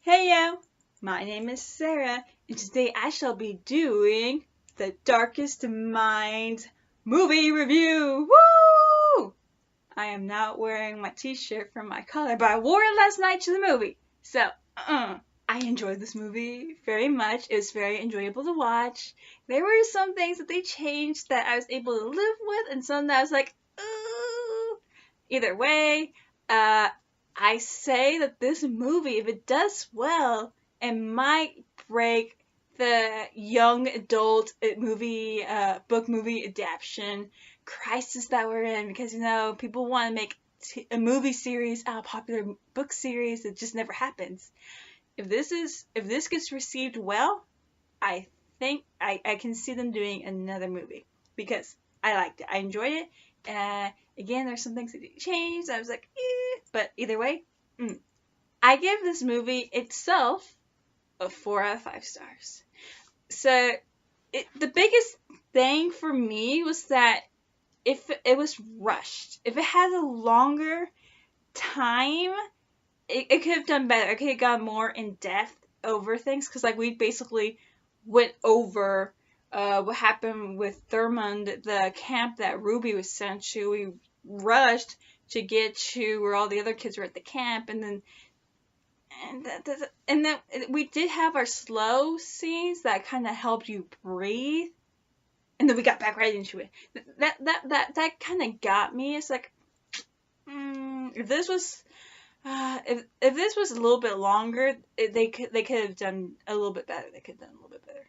Hey yo, my name is Sarah, and today I shall be doing the Darkest Minds movie review. Woo! I am not wearing my t-shirt from my color, but I wore it last night to the movie. So, I enjoyed this movie very much. It was very enjoyable to watch. There were some things that they changed that I was able to live with, and some that I was like, ooh. Either way, uh, I say that this movie, if it does well, it might break the young adult book movie adaptation crisis that we're in, because people want to make a movie series out of popular book series. It just never happens. If this gets received well, I think I can see them doing another movie, because I liked it. I enjoyed it. Again, there's some things that changed. I was like, but either way, I give this movie itself a 4 out of 5 stars. So the biggest thing for me was that if it was rushed, if it had a longer time, it could have done better. It could have gone more in depth over things, because we basically went over what happened with Thurmond, the camp that Ruby was sent to. We rushed to get to where all the other kids were at the camp, and then we did have our slow scenes that kind of helped you breathe, and then we got back right into it. That kind of got me. It's like, if this was if this was a little bit longer, they could have done a little bit better. They could have done a little bit better.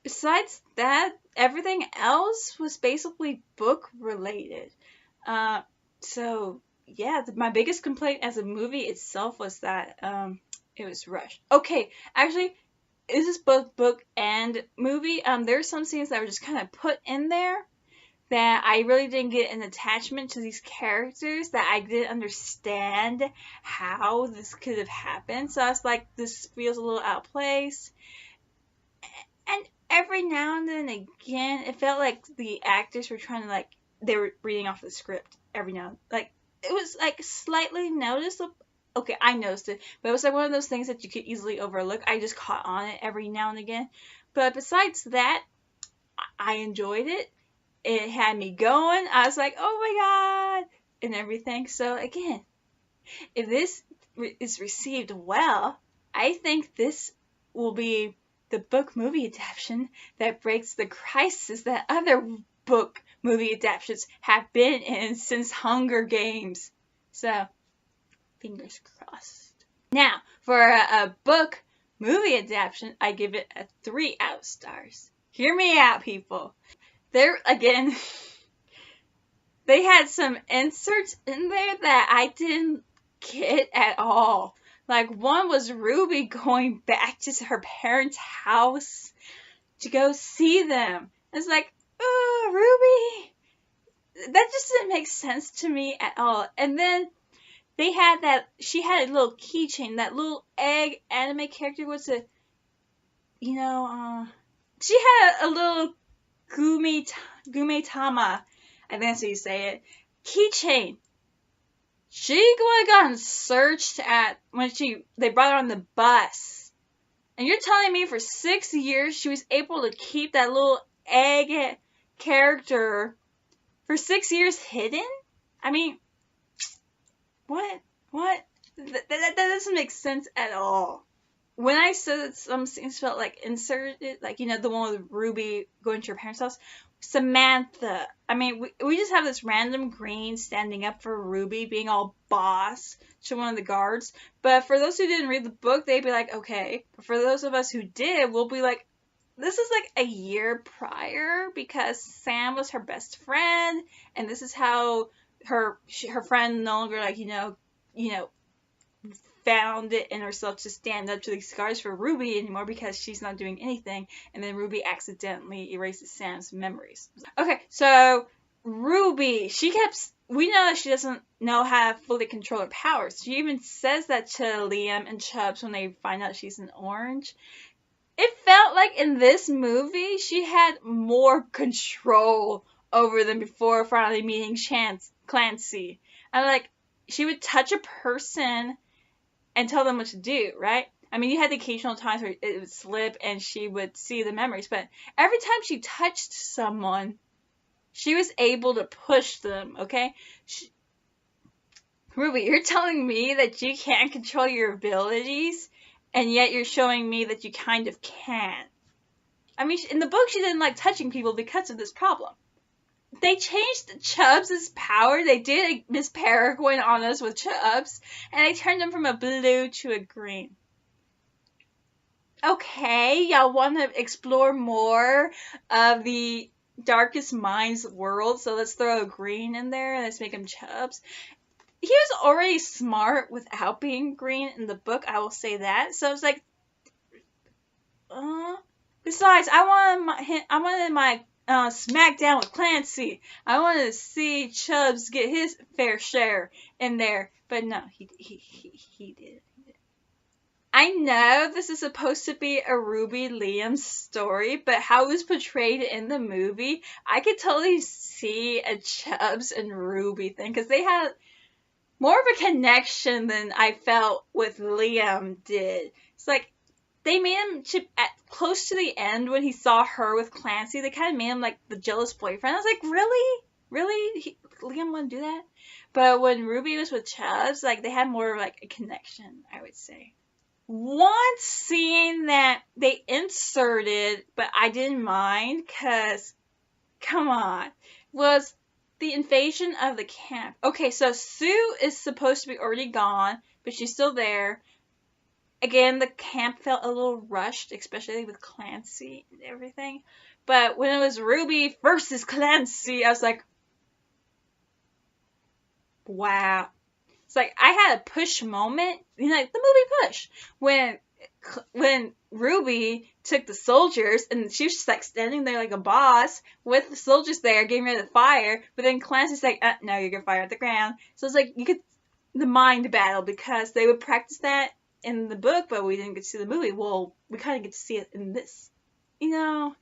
Besides that, everything else was basically book related. So yeah, my biggest complaint as a movie itself was that it was rushed. Okay, actually, this is both book and movie. There's some scenes that were just kind of put in there that I really didn't get an attachment to these characters, that I didn't understand how this could have happened. So I was like, this feels a little out of place. And every now and then again, it felt like the actors were trying to, they were reading off the script every now. It was slightly noticeable. Okay, I noticed it, but it was one of those things that you could easily overlook. I just caught on it every now and again. But besides that, I enjoyed it. It had me going. I was like, oh my god, and everything. So again, if this is received well, I think this will be the book movie adaptation that breaks the crisis that other book movie adaptations have been in since Hunger Games. So, fingers crossed. Now, for a book movie adaptation, I give it a 3 out of stars. Hear me out, people. There, again, they had some inserts in there that I didn't get at all. One was Ruby going back to her parents' house to go see them. It's like, oh, Ruby! That just didn't make sense to me at all. And then she had a little keychain, that little egg anime character was she had a little Gumetama, I think that's how you say it, keychain. She would have gotten searched at when they brought her on the bus. And you're telling me for 6 years she was able to keep that little egg character for 6 years hidden? I mean, what? That doesn't make sense at all. When I said that some scenes felt like inserted, the one with Ruby going to her parents' house, Samantha. I mean, we just have this random green standing up for Ruby, being all boss to one of the guards. But for those who didn't read the book, they'd be like, okay. But for those of us who did, we'll be like, this is a year prior, because Sam was her best friend, and this is how her friend no longer found it in herself to stand up to these guards for Ruby anymore, because she's not doing anything, and then Ruby accidentally erases Sam's memories. Okay, so Ruby, we know that she doesn't know how to fully control her powers. She even says that to Liam and Chubbs when they find out she's an orange. It felt like in this movie she had more control over them before finally meeting Clancy. She would touch a person and tell them what to do, right? I mean, you had the occasional times where it would slip and she would see the memories, but every time she touched someone, she was able to push them, okay? Ruby, you're telling me that you can't control your abilities, and yet you're showing me that you kind of can. I mean, in the book, she didn't like touching people because of this problem. They changed Chubbs' power. They did Miss Peregrine on us with Chubbs, and they turned him from a blue to a green. Okay, y'all want to explore more of the Darkest Minds world, so let's throw a green in there and let's make him Chubbs. He was already smart without being green in the book, I will say that. So it's like, besides, I wanted my SmackDown with Clancy. I wanted to see Chubbs get his fair share in there, but no, he did. I know this is supposed to be a Ruby Liam story, but how it was portrayed in the movie, I could totally see a Chubbs and Ruby thing, because they had more of a connection than I felt with Liam did. It's like, they made him close to the end when he saw her with Clancy. They kind of made him like the jealous boyfriend. I was like, really, Liam wouldn't do that. But when Ruby was with Chubbs, like they had more of like a connection, I would say. One scene that they inserted, but I didn't mind, cause come on, was the invasion of the camp. Okay, so Sue is supposed to be already gone, but she's still there. Again, the camp felt a little rushed, especially with Clancy and everything. But when it was Ruby versus Clancy, I was like, wow. It's like I had a push moment, you know, like the movie Push, when Ruby took the soldiers and she was just like standing there like a boss with the soldiers there getting ready to fire, but then Clancy's like, no, you're gonna fire at the ground. So it's like you could the mind battle, because they would practice that in the book, but we didn't get to see the movie. Well, we kind of get to see it in this. You know,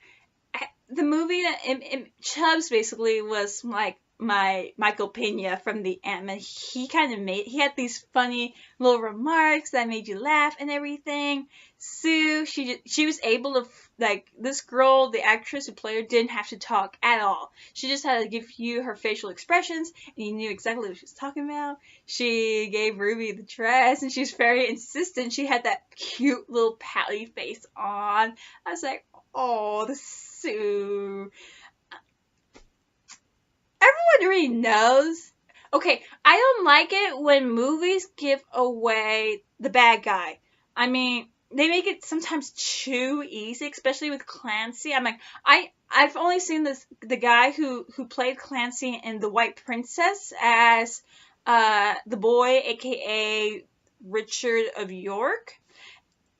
the movie that Chubbs basically was like my Michael Pena from the Ant-Man. He had these funny little remarks that made you laugh and everything. Sue, she was able to, like, this girl, the actress who played her, didn't have to talk at all. She just had to give you her facial expressions, and you knew exactly what she was talking about. She gave Ruby the dress, and she was very insistent. She had that cute little pouty face on. I was like, oh, the Sue. Everyone already knows. Okay, I don't like it when movies give away the bad guy. I mean, they make it sometimes too easy, especially with Clancy. I'm like, I've only seen the guy who played Clancy in The White Princess as the boy, aka Richard of York.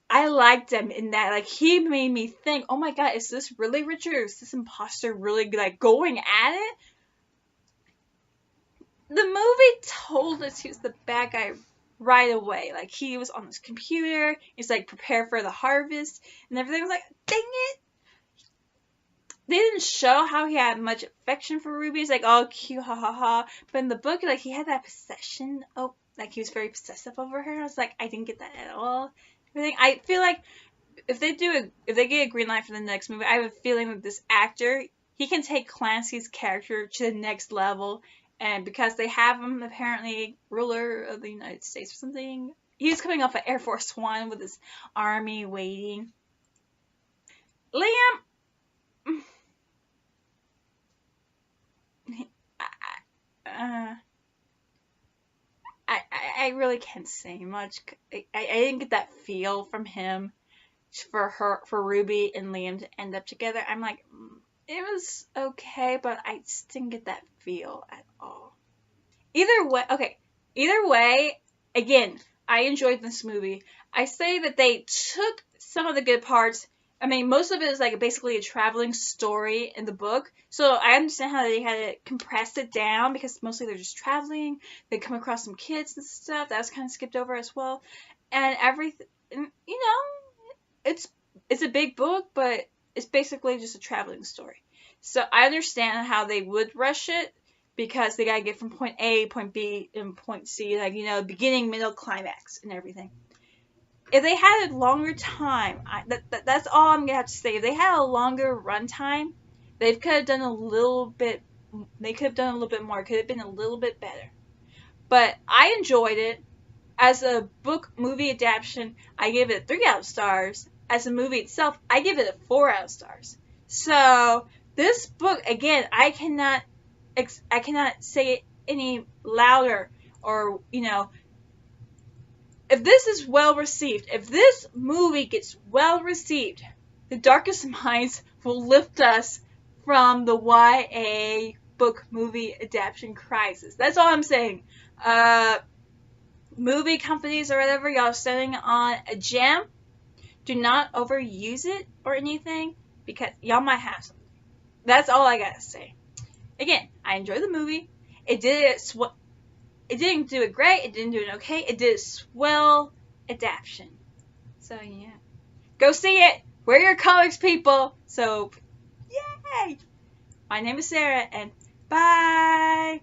I liked him in that. Like, he made me think, oh my god, is this really Richard, or is this imposter really like going at it? The movie told us he was the bad guy right away. Like, he was on his computer. He's like, prepare for the harvest and everything. I was like, dang it. They didn't show how he had much affection for Ruby. He's like, oh, cute, ha ha ha. But in the book, like, he had that possession. Oh, like, he was very possessive over her. I was like, I didn't get that at all. Everything. I feel like if they get a green light for the next movie, I have a feeling that this actor, he can take Clancy's character to the next level. And because they have him apparently ruler of the United States or something, he was coming off of Air Force One with his army waiting. Liam, I really can't say much. I didn't get that feel from him for Ruby and Liam to end up together. I'm like, it was okay, but I just didn't get that feel at all. Either way, again, I enjoyed this movie. I say that they took some of the good parts. I mean, most of it is like basically a traveling story in the book. So I understand how they had to compress it down, because mostly they're just traveling. They come across some kids and stuff. That was kind of skipped over as well. And everything, you know, it's a big book, but it's basically just a traveling story. So I understand how they would rush it, because they gotta get from point A, point B, and point C, like, you know, beginning, middle, climax, and everything. If they had a longer time, that's all I'm gonna have to say. If they had a longer runtime, they could have done a little bit. They could have done a little bit more. Could have been a little bit better. But I enjoyed it. As a book movie adaptation, I give it 3 out of stars. As a movie itself, I give it a 4 out of stars. So this book, again, I cannot say it any louder, or, you know, if this is well received, if this movie gets well received, The Darkest Minds will lift us from the YA book movie adaptation crisis. That's all I'm saying. Movie companies or whatever, y'all sitting on a gem, do not overuse it or anything, because y'all might have something. That's all I gotta say. Again, I enjoyed the movie. It didn't do it great. It didn't do it okay. It did a swell adaptation. So yeah, go see it. We're your comics people. So yay! My name is Sarah, and bye.